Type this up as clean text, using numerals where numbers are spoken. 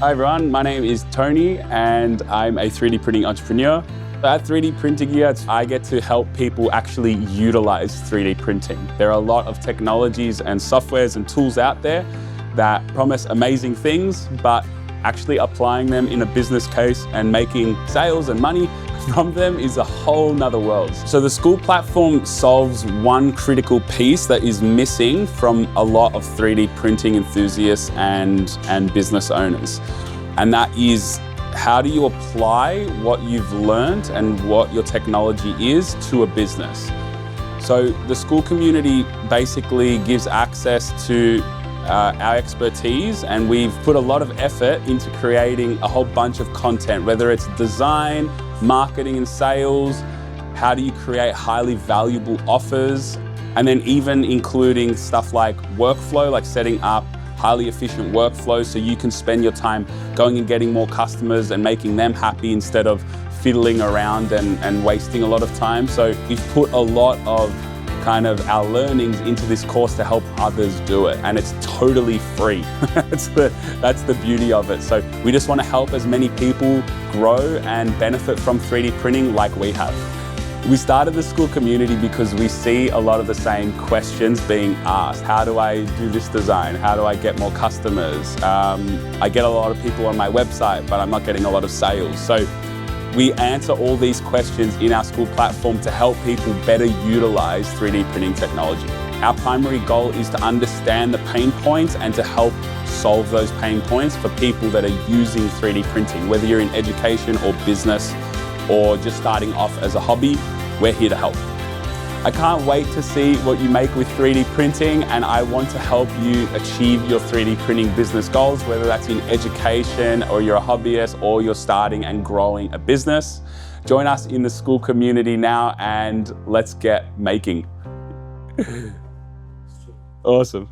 Hi everyone, my name is Tony and I'm a 3D printing entrepreneur. At 3D Printing Gear, I get to help people actually utilize 3D printing. There are a lot of technologies and softwares and tools out there that promise amazing things, but actually applying them in a business case and making sales and money from them is a whole nother world. So the Skool platform solves one critical piece that is missing from a lot of 3D printing enthusiasts and business owners. And that is, how do you apply what you've learned and what your technology is to a business? So the Skool community basically gives access to our expertise, and we've put a lot of effort into creating a whole bunch of content, whether it's design, marketing and sales, how do you create highly valuable offers, and then even including stuff like workflow, like setting up highly efficient workflows so you can spend your time going and getting more customers and making them happy instead of fiddling around and wasting a lot of time. So we've put a lot of kind of our learnings into this course to help others do it, and it's totally free. That's the beauty of it. So we just want to help as many people grow and benefit from 3D printing like we have. We started the Skool community because we see a lot of the same questions being asked. How do I do this design? How do I get more customers? I get a lot of people on my website, but I'm not getting a lot of sales. So we answer all these questions in our Skool platform to help people better utilize 3D printing technology. Our primary goal is to understand the pain points and to help solve those pain points for people that are using 3D printing. Whether you're in education or business or just starting off as a hobby, we're here to help. I can't wait to see what you make with 3D printing, and I want to help you achieve your 3D printing business goals, whether that's in education or you're a hobbyist or you're starting and growing a business. Join us in the Skool community now and let's get making. Awesome.